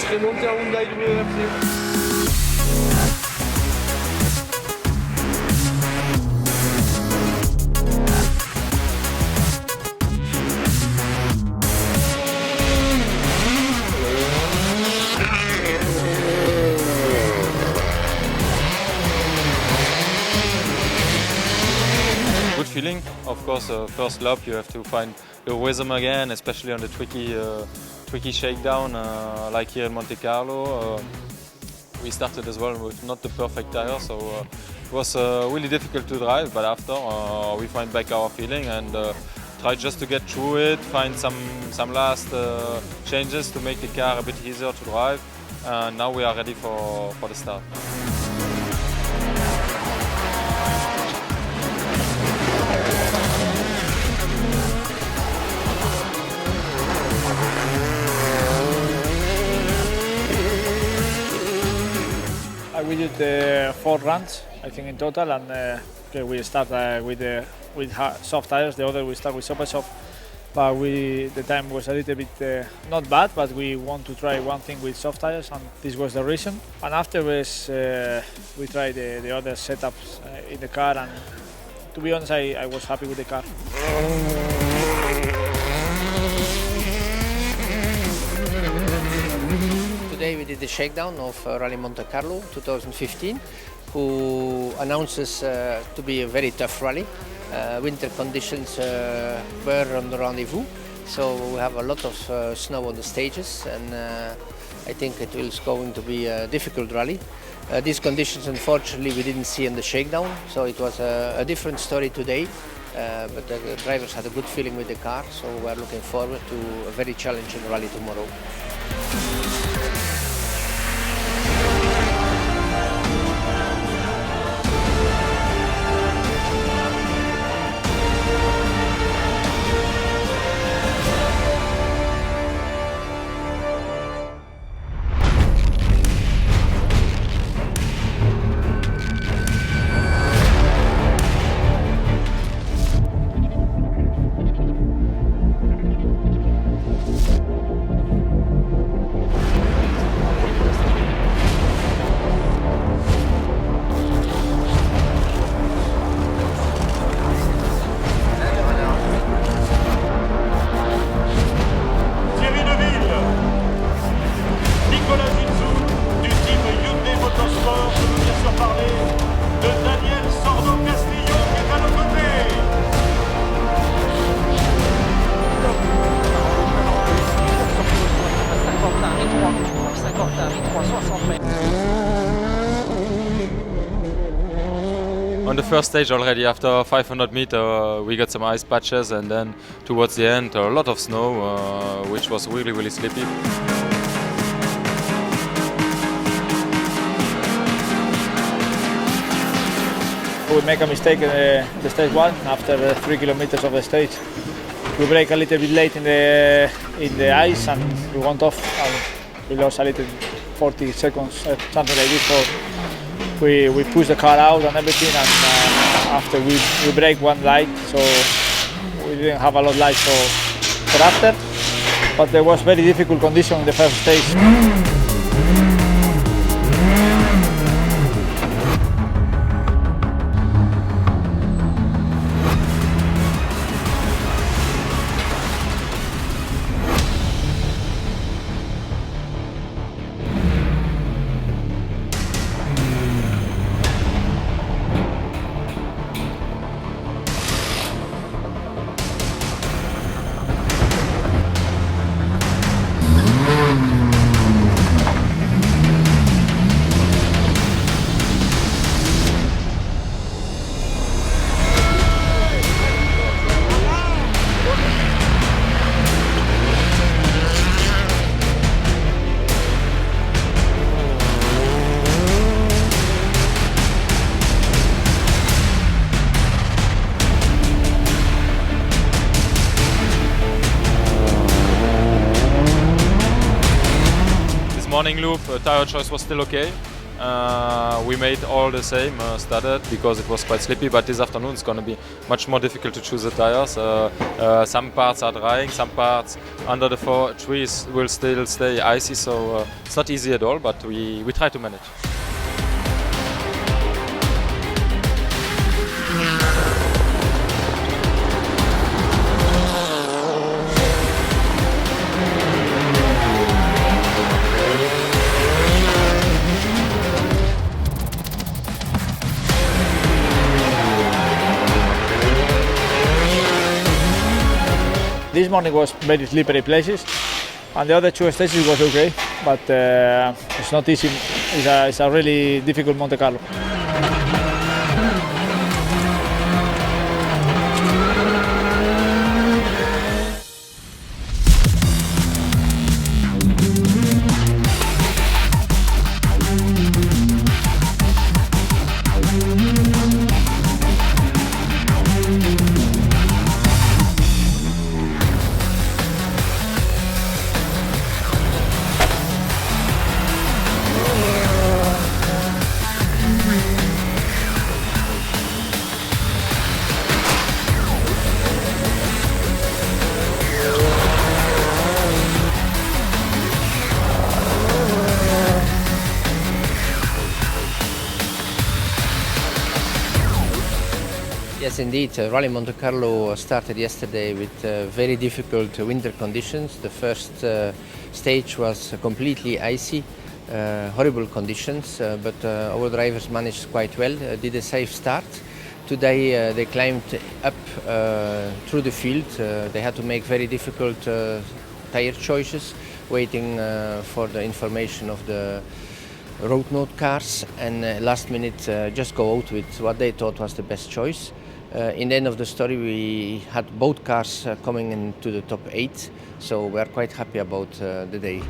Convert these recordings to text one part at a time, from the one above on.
serais monté en Hyundai WRC. Good feeling, of course. First lap you have to find the rhythm again, especially on the tricky shakedown like here in Monte-Carlo. We started as well with not the perfect tire, so it was really difficult to drive. But after we find back our feeling and try just to get through it, find some last changes to make the car a bit easier to drive. Now we are ready for the start. We did 4 runs, I think, in total, and we start with soft tires. The other we start with super soft, but the time was a little bit not bad, but we want to try one thing with soft tires, and this was the reason. And afterwards, we tried the other setups in the car, and to be honest, I was happy with the car. Today we did the shakedown of Rally Monte-Carlo 2015, who announces to be a very tough rally. Winter conditions were on the rendezvous, so we have a lot of snow on the stages, and I think it is going to be a difficult rally. These conditions, unfortunately, we didn't see in the shakedown, so it was a different story today. But the drivers had a good feeling with the car, so we're looking forward to a very challenging rally tomorrow. Du team Hyundai Motorsport, je veux bien sûr parler de Daniel Sordo-Castillo qui est à nos côtés. On the first stage already, after 500 meters, we got some ice patches, and then towards the end, a lot of snow, which was really slippy. We make a mistake in the stage 1 after 3 kilometers of the stage. We brake a little bit late in the ice, and we went off, and we lost a little 40 seconds, something like this. So we pushed the car out and everything, and after we brake one light, so we didn't have a lot of light for after. But there was very difficult condition in the first stage. Morning loop, tire choice was still okay. We made all the same started because it was quite slippy, but this afternoon it's going to be much more difficult to choose the tires. Some parts are drying, some parts under the trees will still stay icy, so it's not easy at all, but we try to manage. This morning was very slippery places, and the other two stages was okay, but it's not easy. It's a really difficult Monte-Carlo. Yes, indeed. Rally Monte-Carlo started yesterday with very difficult winter conditions. The first stage was completely icy, horrible conditions, but our drivers managed quite well, did a safe start. Today they climbed up through the field. They had to make very difficult tire choices, waiting for the information of the road note cars, and last minute just go out with what they thought was the best choice. In the end of the story, we had both cars coming into the top 8, so we are quite happy about the day.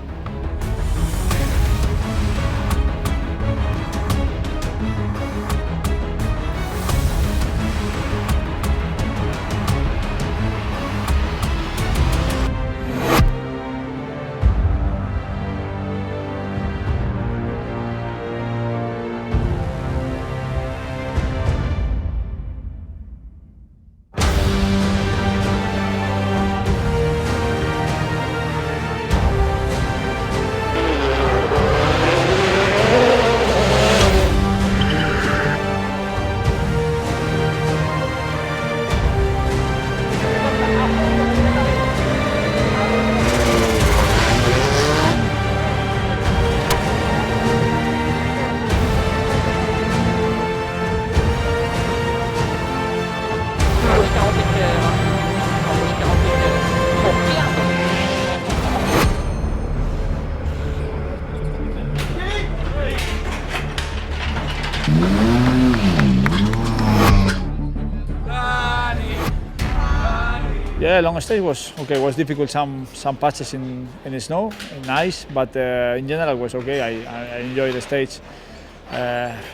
Yeah, long stage was okay. Was difficult, some patches in the snow, in ice, but in general was okay. I enjoyed the stage.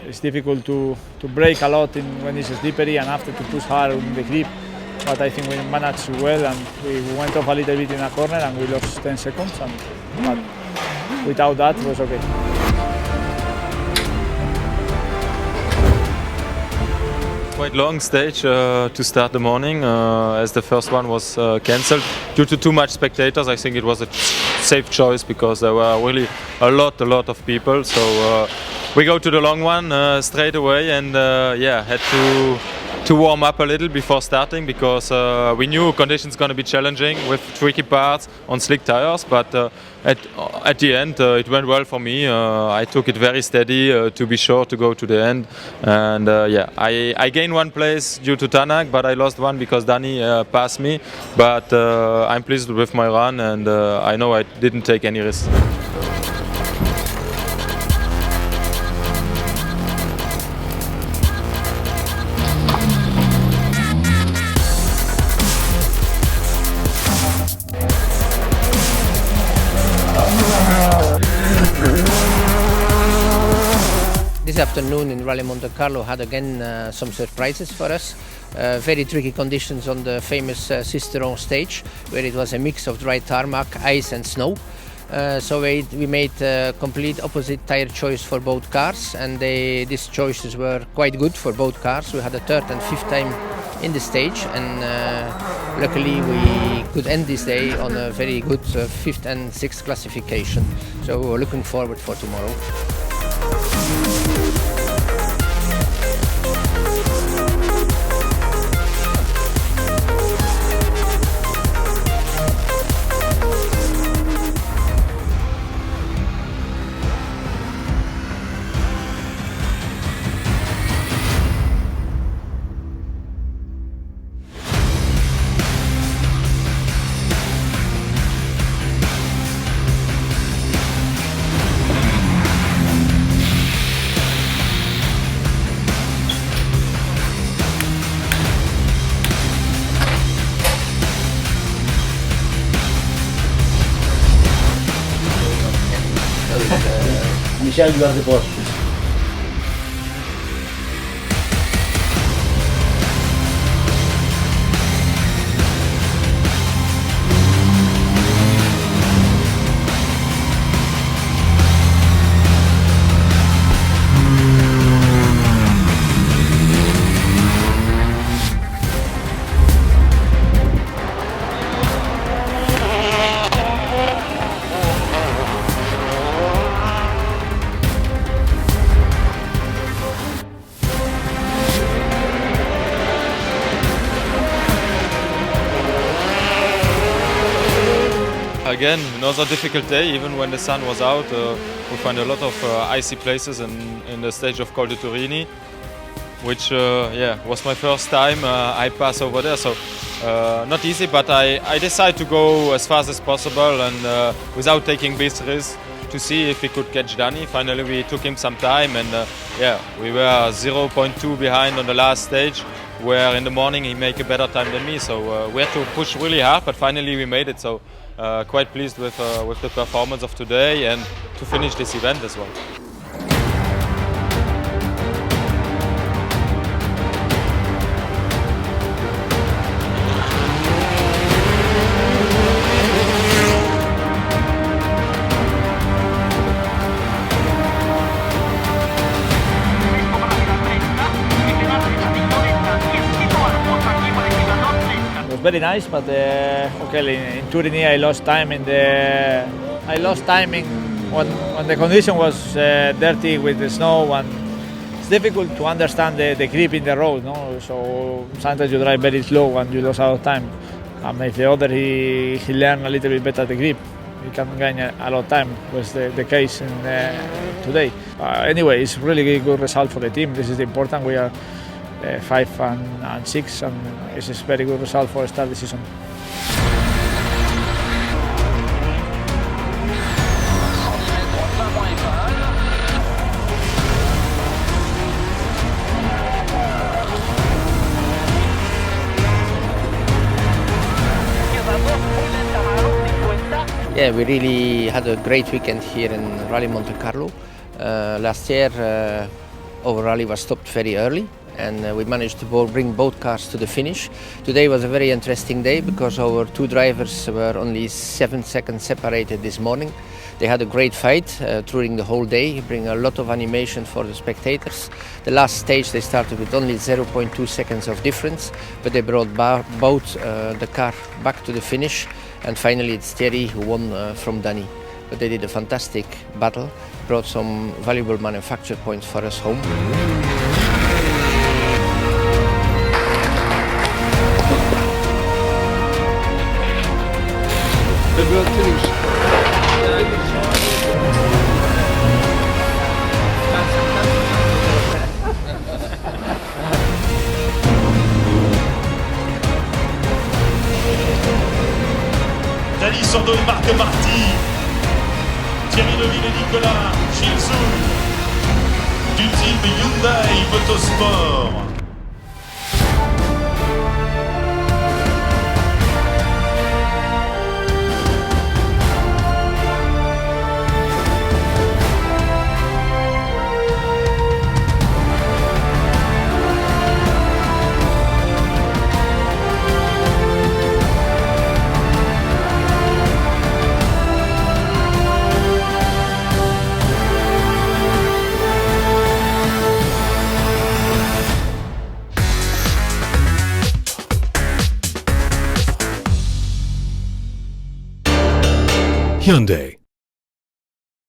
It's difficult to brake a lot when it's slippery and after to push hard on the grip, but I think we managed well, and we went off a little bit in a corner and we lost 10 seconds, but without that it was okay. Quite long stage to start the morning, as the first one was cancelled due to too much spectators. I think it was a safe choice because there were really a lot of people. So we go to the long one straight away, and had to warm up a little before starting because we knew conditions going to be challenging with tricky parts on slick tires. But at the end, it went well for me. I took it very steady to be sure to go to the end. And I gained one place due to Tanak, but I lost one because Danny passed me. But I'm pleased with my run, and I know I didn't take any risks. This afternoon in Rally Monte-Carlo had again some surprises for us. Very tricky conditions on the famous Cisteron stage, where it was a mix of dry tarmac, ice and snow. So we made complete opposite tire choice for both cars, and these choices were quite good for both cars. We had a third and fifth time in the stage, and luckily we could end this day on a very good fifth and sixth classification. So we're looking forward for tomorrow. Michel, you are the boss. Again, another difficult day. Even when the sun was out, we find a lot of icy places in the stage of Col de Turini, which was my first time I pass over there. So not easy, but I decided to go as fast as possible and without taking big risks to see if we could catch Danny. Finally, we took him some time, and we were 0.2 behind on the last stage, where in the morning he made a better time than me. So we had to push really hard, but finally we made it. So quite pleased with the performance of today and to finish this event as well. Very nice, but okay, in Turini I lost time in the. I lost timing when the condition was dirty with the snow, and it's difficult to understand the grip in the road. No, so sometimes you drive very slow and you lose a lot of time. And if the other he learned a little bit better the grip, he can gain a lot of time. Was the case in, today. Anyway, it's really good result for the team. This is important. We are 5 and 6, and it's a very good result for start the season. Yeah, we really had a great weekend here in Rally Monte-Carlo. Last year, our rally was stopped very early, and we managed to bring both cars to the finish. Today was a very interesting day because our two drivers were only 7 seconds separated this morning. They had a great fight during the whole day, bring a lot of animation for the spectators. The last stage they started with only 0.2 seconds of difference, but they brought both the car back to the finish, and finally it's Thierry who won from Danny. But they did a fantastic battle, brought some valuable manufacture points for us home. Danny Sordo et Marc Marty, Thierry Neuville et Nicolas Chilzou du team Hyundai Motorsport. Hyundai.